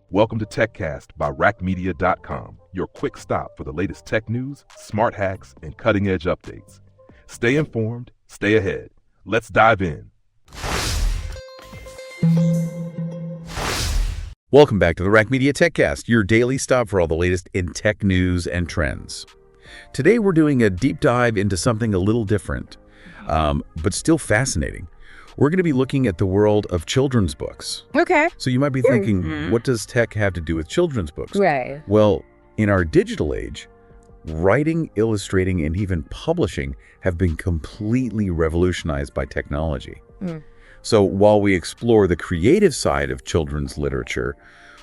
Welcome to TechCast by Raqmedia.com, your quick stop for the latest tech news, smart hacks, and cutting-edge updates. Stay informed, stay ahead. Let's dive in. Welcome back to the Raqmedia TechCast, your daily stop for all the latest in tech news and trends. Today we're doing a deep dive into something a little different, but still fascinating. We're going to be looking at the world of children's books. Okay. So you might be thinking, what does tech have to do with children's books? Right. Well, in our digital age, writing, illustrating, and even publishing have been completely revolutionized by technology. So while we explore the creative side of children's literature,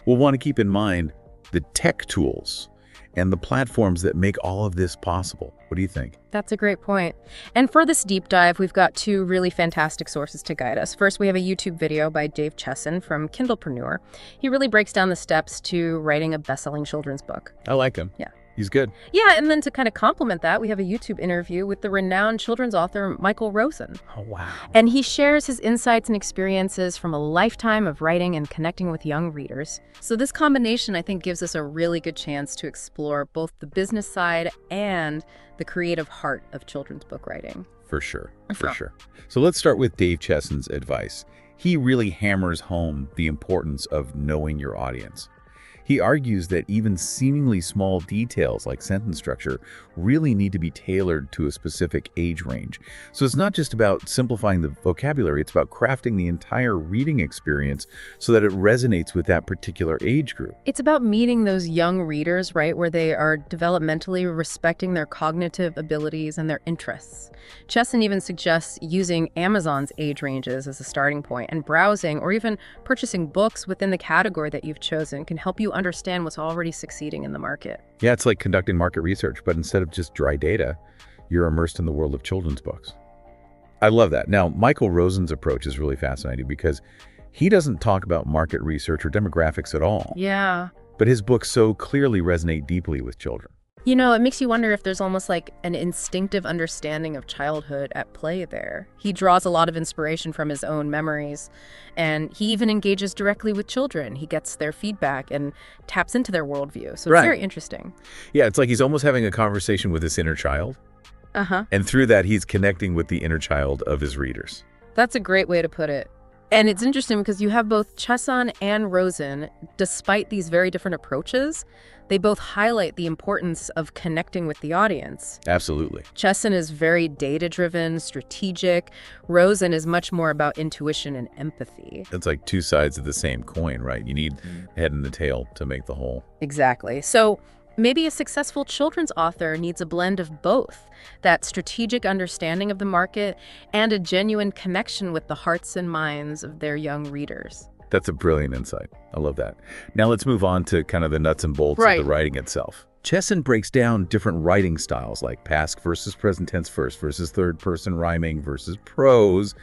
we'll want to keep in mind the tech tools and the platforms that make all of this possible. What do you think? That's a great point. And for this deep dive, we've got two really fantastic sources to guide us. First, we have a YouTube video by Dave Chesson from Kindlepreneur. He really breaks down the steps to writing a best-selling children's book. I like him. Yeah. He's good. Yeah, and then to kind of complement that, we have a YouTube interview with the renowned children's author Michael Rosen. Oh, wow. And he shares his insights and experiences from a lifetime of writing and connecting with young readers. So this combination, I think, gives us a really good chance to explore both the business side and the creative heart of children's book writing. For sure. So let's start with Dave Chesson's advice. He really hammers home the importance of knowing your audience. He argues that even seemingly small details like sentence structure really need to be tailored to a specific age range. So it's not just about simplifying the vocabulary, it's about crafting the entire reading experience so that it resonates with that particular age group. It's about meeting those young readers, right, where they are developmentally respecting their cognitive abilities and their interests. Chesson even suggests using Amazon's age ranges as a starting point, and browsing or even purchasing books within the category that you've chosen can help you understand what's already succeeding in the market. Yeah, it's like conducting market research, but instead of just dry data, you're immersed in the world of children's books. I love that. Now, Michael Rosen's approach is really fascinating because he doesn't talk about market research or demographics at all. Yeah. But his books so clearly resonate deeply with children. You know, it makes you wonder if there's almost like an instinctive understanding of childhood at play there. He draws a lot of inspiration from his own memories, and he even engages directly with children. He gets their feedback and taps into their worldview. So it's very interesting. Yeah, it's like he's almost having a conversation with his inner child. And through that, he's connecting with the inner child of his readers. That's a great way to put it. And it's interesting because you have both Chesson and Rosen. Despite these very different approaches, they both highlight the importance of connecting with the audience. Absolutely. Chesson is very data-driven, strategic. Rosen is much more about intuition and empathy. It's like two sides of the same coin, right? You need the head and the tail to make the whole. Exactly. So maybe a successful children's author needs a blend of both, that strategic understanding of the market and a genuine connection with the hearts and minds of their young readers. That's a brilliant insight. I love that. Now let's move on to kind of the nuts and bolts of the writing itself. Chesson breaks down different writing styles like past versus present tense first versus third person rhyming versus prose.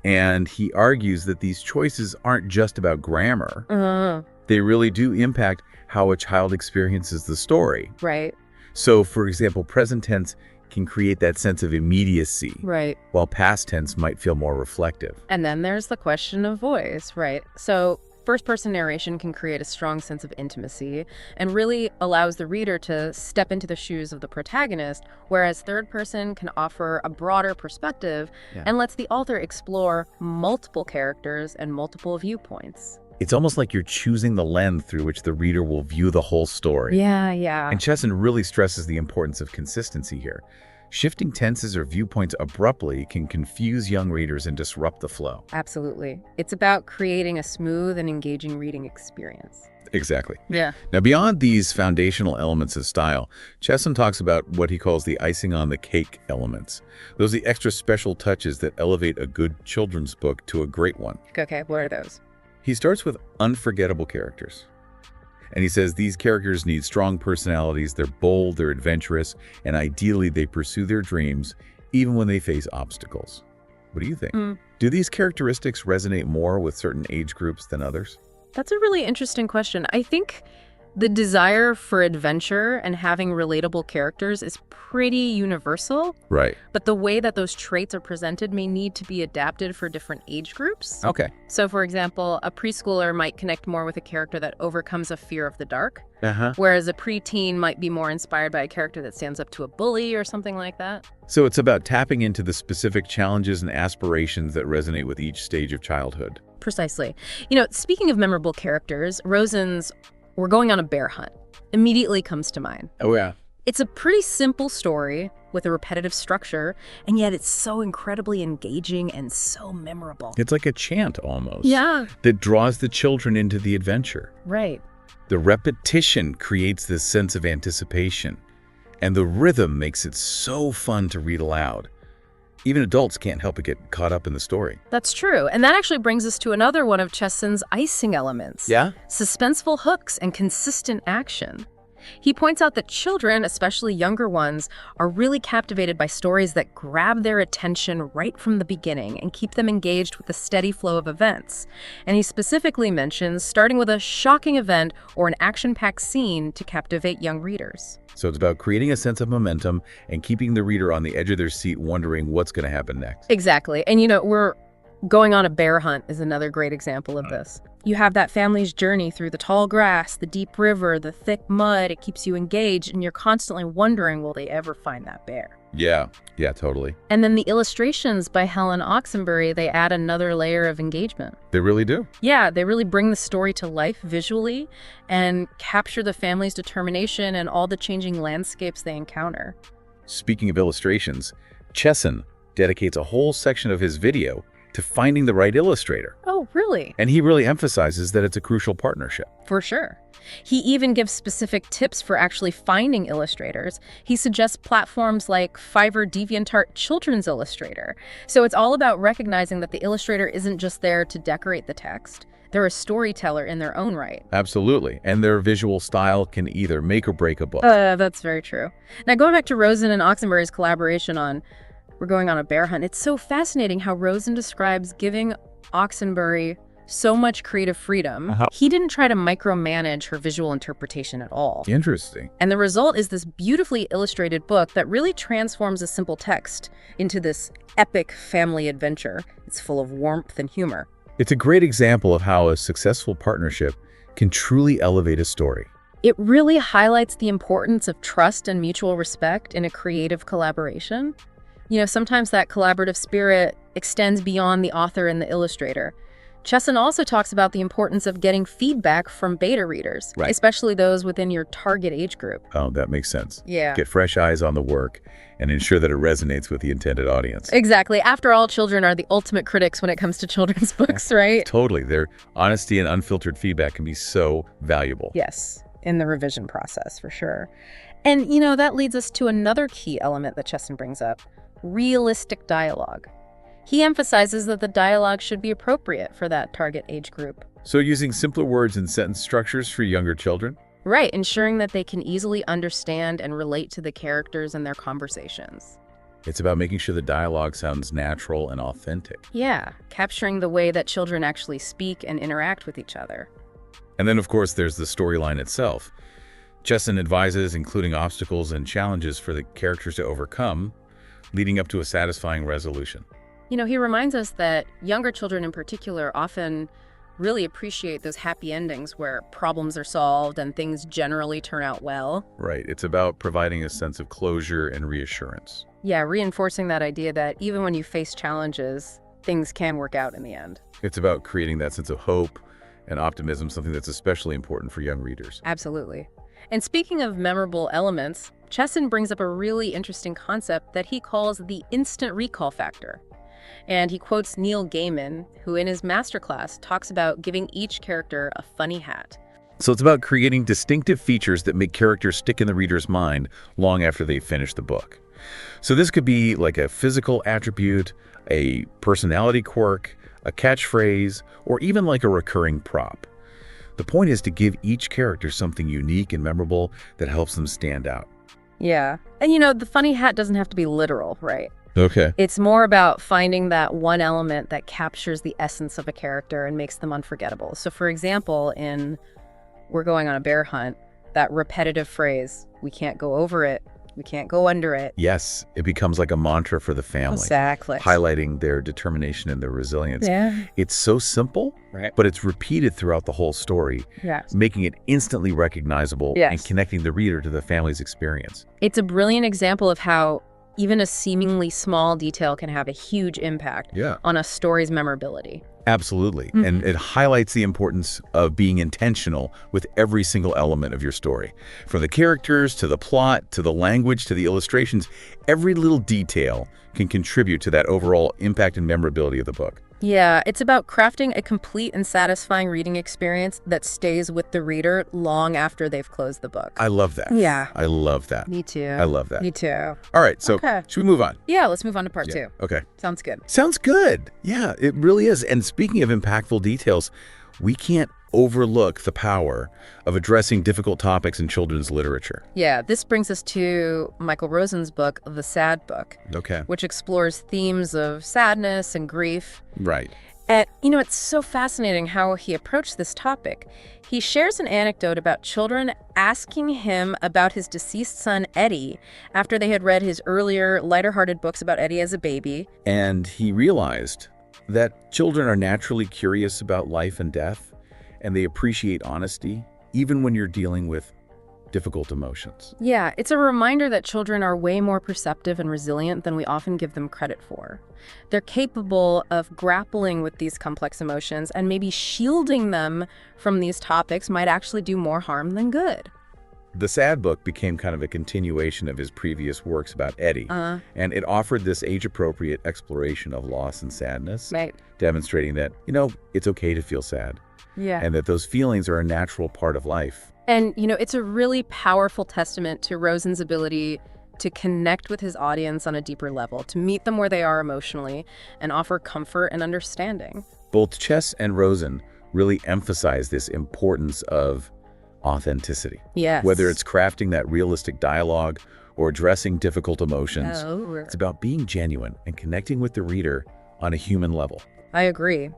And he argues that these choices aren't just about grammar. They really do impact how a child experiences the story. Right. So, for example, present tense can create that sense of immediacy, Right. while past tense might feel more reflective. And then there's the question of voice, right? So first-person narration can create a strong sense of intimacy and really allows the reader to step into the shoes of the protagonist, whereas third person can offer a broader perspective and lets the author explore multiple characters and multiple viewpoints. It's almost like you're choosing the lens through which the reader will view the whole story. Yeah. And Chesson really stresses the importance of consistency here. Shifting tenses or viewpoints abruptly can confuse young readers and disrupt the flow. Absolutely. It's about creating a smooth and engaging reading experience. Exactly. Yeah. Now, beyond these foundational elements of style, Chesson talks about what he calls the icing on the cake elements. Those are the extra special touches that elevate a good children's book to a great one. Okay, what are those? He starts with unforgettable characters. And he says these characters need strong personalities, they're bold, they're adventurous, and ideally they pursue their dreams even when they face obstacles. What do you think? Do these characteristics resonate more with certain age groups than others? That's a really interesting question. I think The desire for adventure and having relatable characters is pretty universal, Right. but the way that those traits are presented may need to be adapted for different age groups. Okay. So, for example, a preschooler might connect more with a character that overcomes a fear of the dark, Uh-huh. whereas a preteen might be more inspired by a character that stands up to a bully or something like that. So it's about tapping into the specific challenges and aspirations that resonate with each stage of childhood. Precisely. Speaking of memorable characters, Rosen's "We're Going on a Bear Hunt" immediately comes to mind. Oh, yeah. It's a pretty simple story with a repetitive structure, and yet it's so incredibly engaging and so memorable. It's like a chant almost. Yeah. That draws the children into the adventure. Right. The repetition creates this sense of anticipation, and the rhythm makes it so fun to read aloud. Even adults can't help but get caught up in the story. That's true. And that actually brings us to another one of Chesson's icing elements. Yeah? Suspenseful hooks and consistent action. He points out that children, especially younger ones, are really captivated by stories that grab their attention right from the beginning and keep them engaged with the steady flow of events. And he specifically mentions starting with a shocking event or an action-packed scene to captivate young readers. So it's about creating a sense of momentum and keeping the reader on the edge of their seat wondering what's going to happen next. Exactly. And we're going on a bear hunt is another great example of this. You have that family's journey through the tall grass, the deep river, the thick mud. It keeps you engaged, and you're constantly wondering, will they ever find that bear? Yeah, totally. And then the illustrations by Helen Oxenbury, they add another layer of engagement. They really do. Yeah, they really bring the story to life visually and capture the family's determination and all the changing landscapes they encounter. Speaking of illustrations, Chesson dedicates a whole section of his video to finding the right illustrator. Oh, really? And he really emphasizes that it's a crucial partnership. For sure. He even gives specific tips for actually finding illustrators. He suggests platforms like Fiverr DeviantArt Children's Illustrator. So it's all about recognizing that the illustrator isn't just there to decorate the text. They're a storyteller in their own right. Absolutely. And their visual style can either make or break a book. That's very true. Now, going back to Rosen and Oxenbury's collaboration on We're Going on a Bear Hunt, it's so fascinating how Rosen describes giving Oxenbury so much creative freedom. He didn't try to micromanage her visual interpretation at all. Interesting. And the result is this beautifully illustrated book that really transforms a simple text into this epic family adventure. It's full of warmth and humor. It's a great example of how a successful partnership can truly elevate a story. It really highlights the importance of trust and mutual respect in a creative collaboration. Sometimes that collaborative spirit extends beyond the author and the illustrator. Chesson also talks about the importance of getting feedback from beta readers, Right. especially those within your target age group. Oh, that makes sense. Yeah. Get fresh eyes on the work and ensure that it resonates with the intended audience. Exactly. After all, children are the ultimate critics when it comes to children's books, right? Totally. Their honesty and unfiltered feedback can be so valuable. Yes, in the revision process, for sure. And, that leads us to another key element that Chesson brings up, realistic dialogue. He emphasizes that the dialogue should be appropriate for that target age group. So using simpler words and sentence structures for younger children? Right, ensuring that they can easily understand and relate to the characters and their conversations. It's about making sure the dialogue sounds natural and authentic. Yeah, capturing the way that children actually speak and interact with each other. And then, of course, there's the storyline itself. Chesson advises including obstacles and challenges for the characters to overcome, leading up to a satisfying resolution. He reminds us that younger children in particular often really appreciate those happy endings where problems are solved and things generally turn out well. Right. It's about providing a sense of closure and reassurance. Yeah, reinforcing that idea that even when you face challenges, things can work out in the end. It's about creating that sense of hope and optimism, something that's especially important for young readers. Absolutely. And speaking of memorable elements, Chesson brings up a really interesting concept that he calls the instant recall factor. And he quotes Neil Gaiman, who in his masterclass talks about giving each character a funny hat. So it's about creating distinctive features that make characters stick in the reader's mind long after they finish the book. So this could be like a physical attribute, a personality quirk, a catchphrase, or even like a recurring prop. The point is to give each character something unique and memorable that helps them stand out. Yeah. And the funny hat doesn't have to be literal, right? Okay. It's more about finding that one element that captures the essence of a character and makes them unforgettable. So for example, in we're going on a bear hunt, that repetitive phrase, we can't go over it, we can't go under it. Yes, it becomes like a mantra for the family. Exactly. Highlighting their determination and their resilience. Yeah. It's so simple, Right. but it's repeated throughout the whole story, Yes. making it instantly recognizable Yes. and connecting the reader to the family's experience. It's a brilliant example of how even a seemingly small detail can have a huge impact on a story's memorability. Absolutely. And it highlights the importance of being intentional with every single element of your story. From the characters, to the plot, to the language, to the illustrations, every little detail can contribute to that overall impact and memorability of the book. Yeah, it's about crafting a complete and satisfying reading experience that stays with the reader long after they've closed the book. I love that. Yeah. I love that. Me too. I love that. Me too. All right, so Okay. should we move on? Yeah, let's move on to part two. Okay. Sounds good. Sounds good. Yeah, it really is. And speaking of impactful details, we can't overlook the power of addressing difficult topics in children's literature. Yeah, this brings us to Michael Rosen's book, The Sad Book, Okay. which explores themes of sadness and grief. Right. And, it's so fascinating how he approached this topic. He shares an anecdote about children asking him about his deceased son, Eddie, after they had read his earlier, lighter-hearted books about Eddie as a baby. And he realized that children are naturally curious about life and death, and they appreciate honesty, even when you're dealing with difficult emotions. Yeah, it's a reminder that children are way more perceptive and resilient than we often give them credit for. They're capable of grappling with these complex emotions, and maybe shielding them from these topics might actually do more harm than good. The Sad Book became kind of a continuation of his previous works about Eddie, and it offered this age-appropriate exploration of loss and sadness, Right. demonstrating that, it's okay to feel sad, Yeah. and that those feelings are a natural part of life. And, it's a really powerful testament to Rosen's ability to connect with his audience on a deeper level, to meet them where they are emotionally, and offer comfort and understanding. Both Chess and Rosen really emphasize this importance of authenticity. Yes. Whether it's crafting that realistic dialogue or addressing difficult emotions, it's about being genuine and connecting with the reader on a human level. I agree.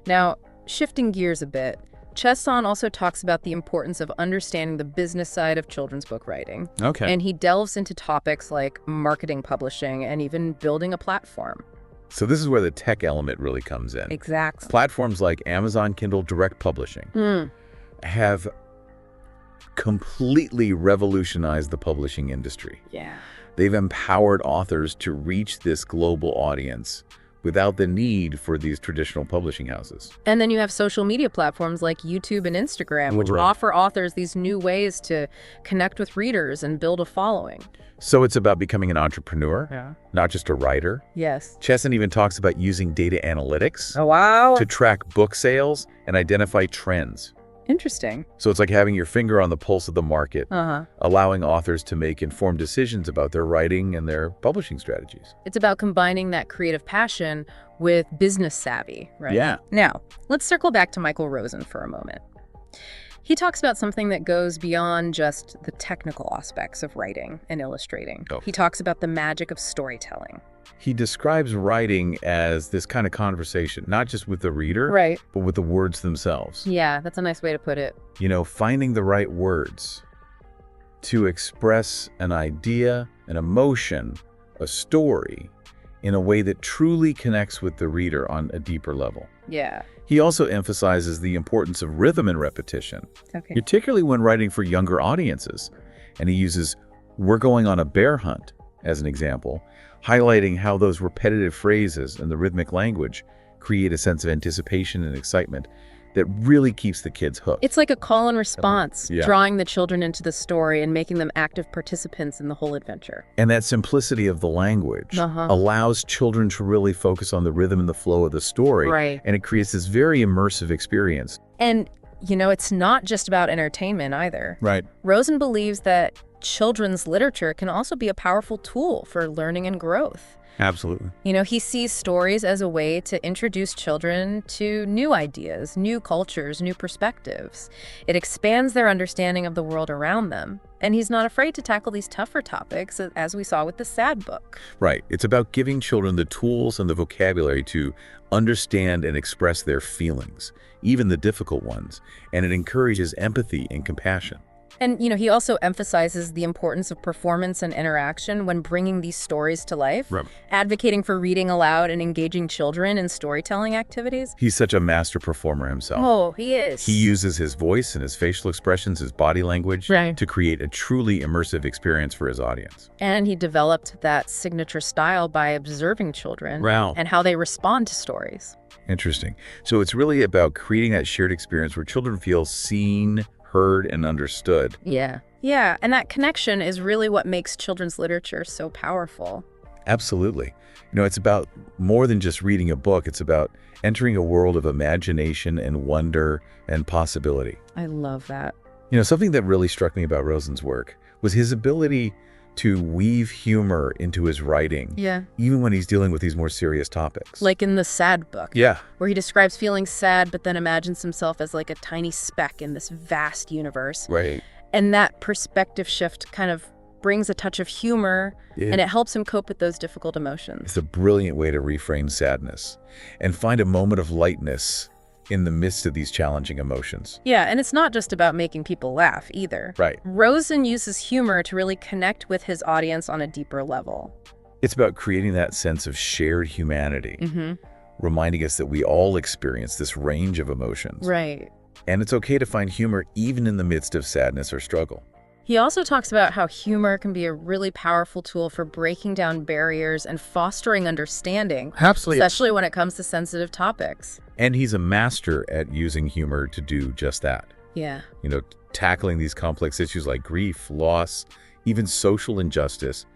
Now, shifting gears a bit, Chesson also talks about the importance of understanding the business side of children's book writing. Okay. And he delves into topics like marketing, publishing, and even building a platform. So this is where the tech element really comes in. Exactly. Platforms like Amazon Kindle Direct Publishing have completely revolutionized the publishing industry. Yeah. They've empowered authors to reach this global audience without the need for these traditional publishing houses. And then you have social media platforms like YouTube and Instagram, which offer authors these new ways to connect with readers and build a following. So it's about becoming an entrepreneur, not just a writer. Yes. Chesson even talks about using data analytics Oh, wow. to track book sales and identify trends. Interesting. So it's like having your finger on the pulse of the market, Uh-huh. allowing authors to make informed decisions about their writing and their publishing strategies. It's about combining that creative passion with business savvy, right? Yeah. Now, let's circle back to Michael Rosen for a moment. He talks about something that goes beyond just the technical aspects of writing and illustrating. Oh. He talks about the magic of storytelling. He describes writing as this kind of conversation, not just with the reader, Right. but with the words themselves. Yeah, that's a nice way to put it. Finding the right words to express an idea, an emotion, a story in a way that truly connects with the reader on a deeper level. Yeah. He also emphasizes the importance of rhythm and repetition, Okay. particularly when writing for younger audiences. And he uses "we're going on a bear hunt" as an example, highlighting how those repetitive phrases and the rhythmic language create a sense of anticipation and excitement that really keeps the kids hooked. It's like a call and response, Yeah. drawing the children into the story and making them active participants in the whole adventure. And that simplicity of the language allows children to really focus on the rhythm and the flow of the story. Right. And it creates this very immersive experience. And, it's not just about entertainment either. Right. Rosen believes that children's literature can also be a powerful tool for learning and growth. Absolutely. He sees stories as a way to introduce children to new ideas, new cultures, new perspectives. It expands their understanding of the world around them. And he's not afraid to tackle these tougher topics, as we saw with the Sad Book. Right. It's about giving children the tools and the vocabulary to understand and express their feelings, even the difficult ones. And it encourages empathy and compassion. And, he also emphasizes the importance of performance and interaction when bringing these stories to life, Right. advocating for reading aloud and engaging children in storytelling activities. He's such a master performer himself. Oh, he is. He uses his voice and his facial expressions, his body language, Right. to create a truly immersive experience for his audience. And he developed that signature style by observing children Wow. and how they respond to stories. Interesting. So it's really about creating that shared experience where children feel seen, heard, and understood. Yeah. Yeah, and that connection is really what makes children's literature so powerful. Absolutely. It's about more than just reading a book. It's about entering a world of imagination and wonder and possibility. I love that. Something that really struck me about Rosen's work was his ability to weave humor into his writing, Yeah. even when he's dealing with these more serious topics. Like in the Sad Book. Yeah. Where he describes feeling sad, but then imagines himself as like a tiny speck in this vast universe. Right. And that perspective shift kind of brings a touch of humor, Yeah. and it helps him cope with those difficult emotions. It's a brilliant way to reframe sadness and find a moment of lightness in the midst of these challenging emotions. Yeah, and it's not just about making people laugh either. Right. Rosen uses humor to really connect with his audience on a deeper level. It's about creating that sense of shared humanity, reminding us that we all experience this range of emotions. Right. And it's okay to find humor even in the midst of sadness or struggle. He also talks about how humor can be a really powerful tool for breaking down barriers and fostering understanding, Absolutely. especially when it comes to sensitive topics. And he's a master at using humor to do just that. Yeah. Tackling these complex issues like grief, loss, even social injustice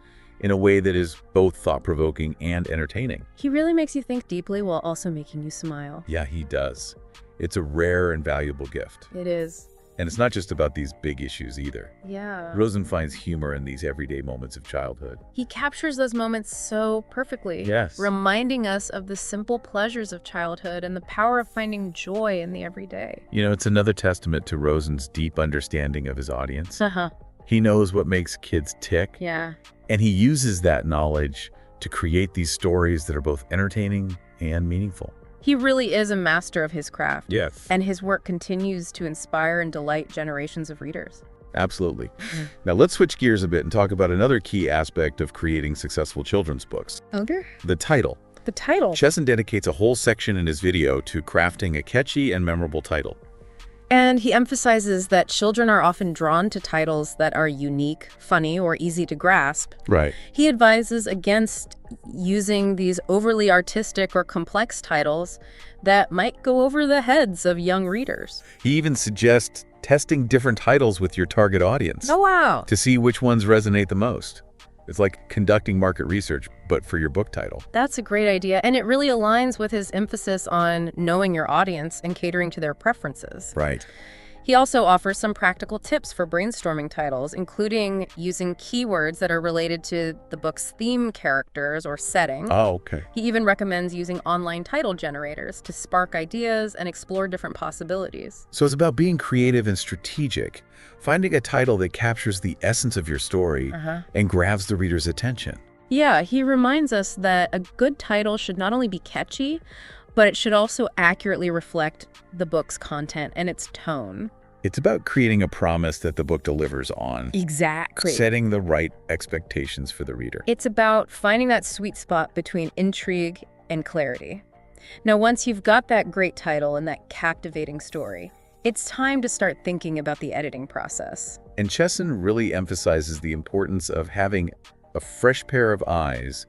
in a way that is both thought-provoking and entertaining. He really makes you think deeply while also making you smile. Yeah, he does. It's a rare and valuable gift. It is. And it's not just about these big issues either. Yeah. Rosen finds humor in these everyday moments of childhood. He captures those moments so perfectly. Yes. Reminding us of the simple pleasures of childhood and the power of finding joy in the everyday. It's another testament to Rosen's deep understanding of his audience. Uh-huh. He knows what makes kids tick, Yeah. and he uses that knowledge to create these stories that are both entertaining and meaningful. He really is a master of his craft. Yes. And his work continues to inspire and delight generations of readers. Absolutely. Now let's switch gears a bit and talk about another key aspect of creating successful children's books, Okay. the title. The title. Chesson dedicates a whole section in his video to crafting a catchy and memorable title. And he emphasizes that children are often drawn to titles that are unique, funny, or easy to grasp. Right. He advises against using these overly artistic or complex titles that might go over the heads of young readers. He even suggests testing different titles with your target audience Oh, wow. to see which ones resonate the most. It's like conducting market research, but for your book title. That's a great idea. And it really aligns with his emphasis on knowing your audience and catering to their preferences. Right. He also offers some practical tips for brainstorming titles, including using keywords that are related to the book's theme characters or setting. Oh, okay. He even recommends using online title generators to spark ideas and explore different possibilities. So it's about being creative and strategic, finding a title that captures the essence of your story and grabs the reader's attention. Yeah, he reminds us that a good title should not only be catchy, but it should also accurately reflect the book's content and its tone. It's about creating a promise that the book delivers on, Exactly. setting the right expectations for the reader. It's about finding that sweet spot between intrigue and clarity. Now, once you've got that great title and that captivating story, it's time to start thinking about the editing process. And Chesson really emphasizes the importance of having a fresh pair of eyes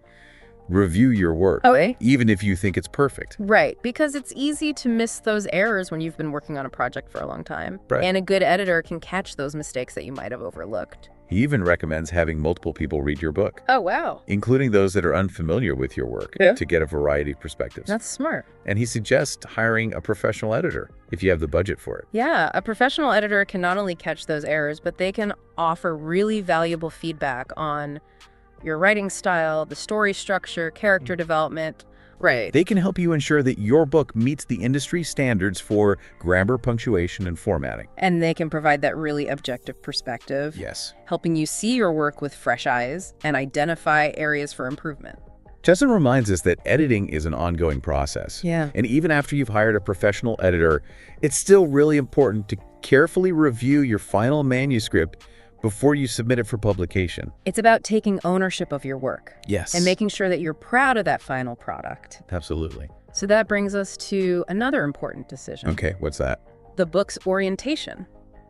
review your work, even if you think it's perfect. Right, because it's easy to miss those errors when you've been working on a project for a long time. Right. And a good editor can catch those mistakes that you might have overlooked. He even recommends having multiple people read your book, Oh, wow. including those that are unfamiliar with your work, Yeah. to get a variety of perspectives. That's smart. And he suggests hiring a professional editor if you have the budget for it. Yeah, a professional editor can not only catch those errors, but they can offer really valuable feedback on your writing style, the story structure, character development. Right. They can help you ensure that your book meets the industry standards for grammar, punctuation, and formatting. And they can provide that really objective perspective, Yes. helping you see your work with fresh eyes and identify areas for improvement. Chesson reminds us that editing is an ongoing process. Yeah. And even after you've hired a professional editor, it's still really important to carefully review your final manuscript before you submit it for publication. It's about taking ownership of your work. Yes. And making sure that you're proud of that final product. Absolutely. So that brings us to another important decision. Okay, what's that? The book's orientation.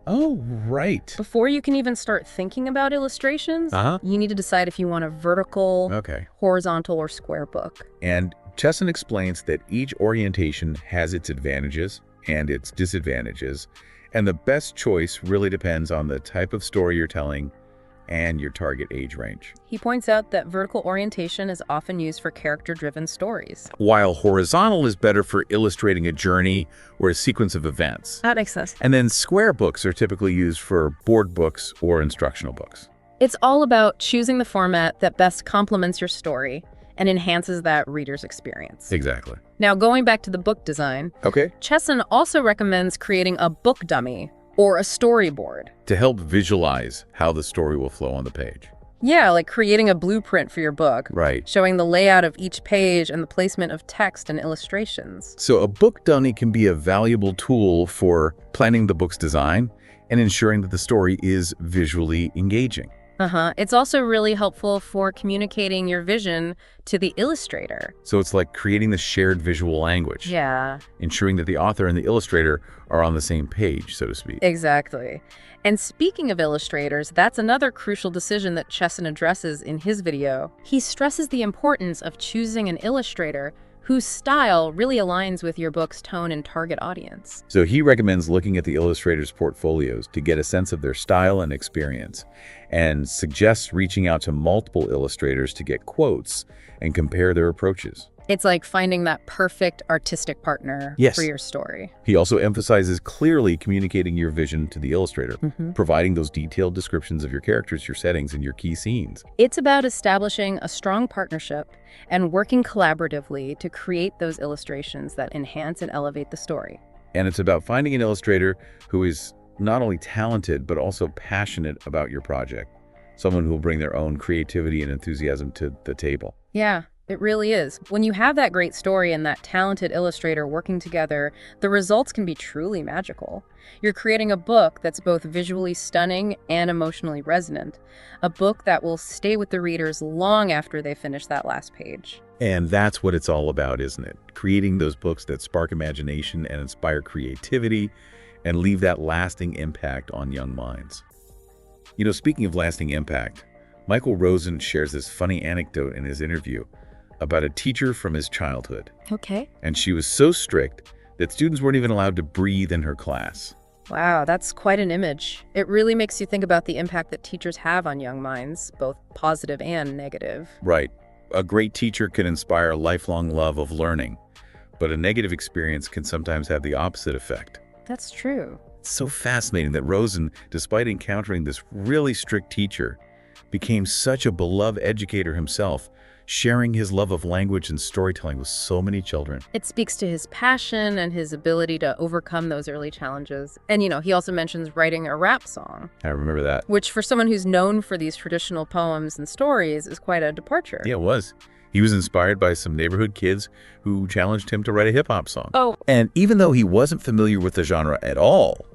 Oh, right. Before you can even start thinking about illustrations, Uh-huh. you need to decide if you want a vertical, Okay. horizontal, or square book. And Chesson explains that each orientation has its advantages and its disadvantages, and the best choice really depends on the type of story you're telling and your target age range. He points out that vertical orientation is often used for character-driven stories. While horizontal is better for illustrating a journey or a sequence of events. That makes sense. And then square books are typically used for board books or instructional books. It's all about choosing the format that best complements your story and enhances that reader's experience. Exactly. Now, going back to the book design, Okay. Chesson also recommends creating a book dummy or a storyboard. To help visualize how the story will flow on the page. Yeah, like creating a blueprint for your book, Right. showing the layout of each page and the placement of text and illustrations. So a book dummy can be a valuable tool for planning the book's design and ensuring that the story is visually engaging. It's also really helpful for communicating your vision to the illustrator. So it's like creating the shared visual language, Yeah, ensuring that the author and the illustrator are on the same page, so to speak. exactly. And speaking of illustrators, that's another crucial decision that Chesson addresses in his video. He stresses the importance of choosing an illustrator whose style really aligns with your book's tone and target audience. So he recommends looking at the illustrators' portfolios to get a sense of their style and experience, and suggests reaching out to multiple illustrators to get quotes and compare their approaches. It's like finding that perfect artistic partner Yes. for your story. He also emphasizes clearly communicating your vision to the illustrator, Mhm. providing those detailed descriptions of your characters, your settings, and your key scenes. It's about establishing a strong partnership and working collaboratively to create those illustrations that enhance and elevate the story. And it's about finding an illustrator who is not only talented, but also passionate about your project. Someone who will bring their own creativity and enthusiasm to the table. Yeah, it really is. When you have that great story and that talented illustrator working together, the results can be truly magical. You're creating a book that's both visually stunning and emotionally resonant. A book that will stay with the readers long after they finish that last page. And that's what it's all about, isn't it? Creating those books that spark imagination and inspire creativity and leave that lasting impact on young minds. You know, speaking of lasting impact, Michael Rosen shares this funny anecdote in his interview about a teacher from his childhood. Okay. And she was so strict that students weren't even allowed to breathe in her class. Wow, that's quite an image. It really makes you think about the impact that teachers have on young minds, both positive and negative. Right. A great teacher can inspire a lifelong love of learning, but a negative experience can sometimes have the opposite effect. That's true. It's so fascinating that Rosen, despite encountering this really strict teacher, became such a beloved educator himself, sharing his love of language and storytelling with so many children. It speaks to his passion and his ability to overcome those early challenges. And, he also mentions writing a rap song, I remember that. which for someone who's known for these traditional poems and stories is quite a departure. Yeah, it was. He was inspired by some neighborhood kids who challenged him to write a hip-hop song. Oh, And even though he wasn't familiar with the genre at all,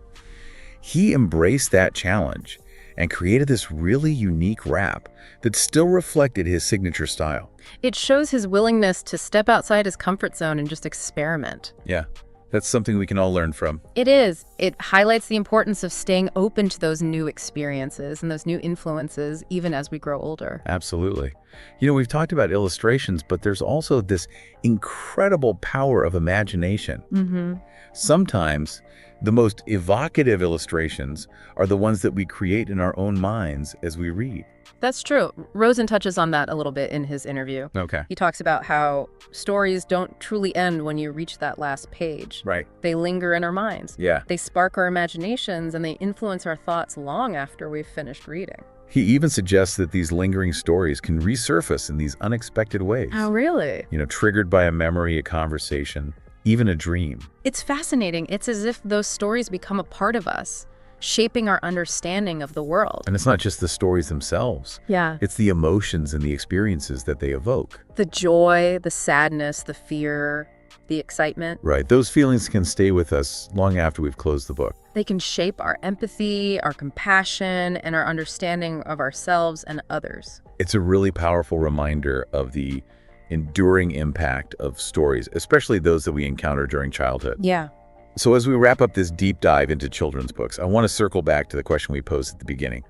he embraced that challenge and created this really unique rap that still reflected his signature style. it shows his willingness to step outside his comfort zone and just experiment. Yeah, that's something we can all learn from. It is. It highlights the importance of staying open to those new experiences and those new influences, even as we grow older. Absolutely. You know, we've talked about illustrations, but there's also this incredible power of imagination. Mm-hmm. Sometimes The most evocative illustrations are the ones that we create in our own minds as we read. That's true. Rosen touches on that a little bit in his interview. Okay. He talks about how stories don't truly end when you reach that last page. Right. They linger in our minds. Yeah. They spark our imaginations, and they influence our thoughts long after we've finished reading. He even suggests that these lingering stories can resurface in these unexpected ways. Oh, really? Triggered by a memory, a conversation, even a dream. It's fascinating. It's as if those stories become a part of us, shaping our understanding of the world. And it's not just the stories themselves. Yeah. It's the emotions and the experiences that they evoke. The joy, the sadness, the fear, the excitement. Right. Those feelings can stay with us long after we've closed the book. They can shape our empathy, our compassion, and our understanding of ourselves and others. It's a really powerful reminder of the enduring impact of stories, especially those that we encounter during childhood. Yeah. So as we wrap up this deep dive into children's books, I want to circle back to the question we posed at the beginning.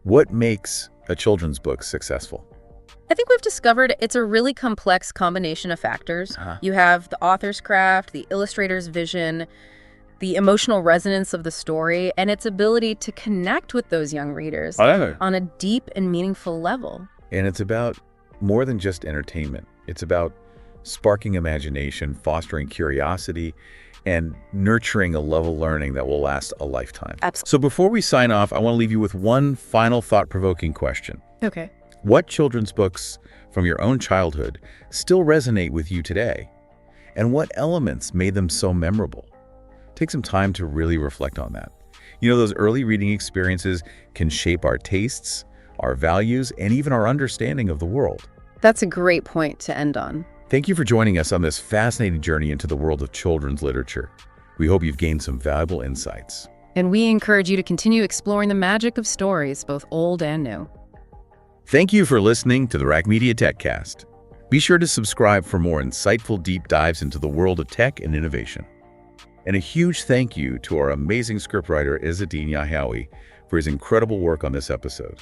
What makes a children's book successful? I think we've discovered it's a really complex combination of factors. You have the author's craft, the illustrator's vision, the emotional resonance of the story, and its ability to connect with those young readers on a deep and meaningful level. And it's about more than just entertainment. It's about sparking imagination, fostering curiosity, and nurturing a love of learning that will last a lifetime. Absolutely. So before we sign off, I want to leave you with one final thought-provoking question. Okay. What children's books from your own childhood still resonate with you today? And what elements made them so memorable? Take some time to really reflect on that. Those early reading experiences can shape our tastes, our values, and even our understanding of the world. That's a great point to end on. Thank you for joining us on this fascinating journey into the world of children's literature. We hope you've gained some valuable insights. And we encourage you to continue exploring the magic of stories, both old and new. Thank you for listening to the Raqmedia TechCast. Be sure to subscribe for more insightful deep dives into the world of tech and innovation. And a huge thank you to our amazing scriptwriter, Izzadeen Yahawi, for his incredible work on this episode.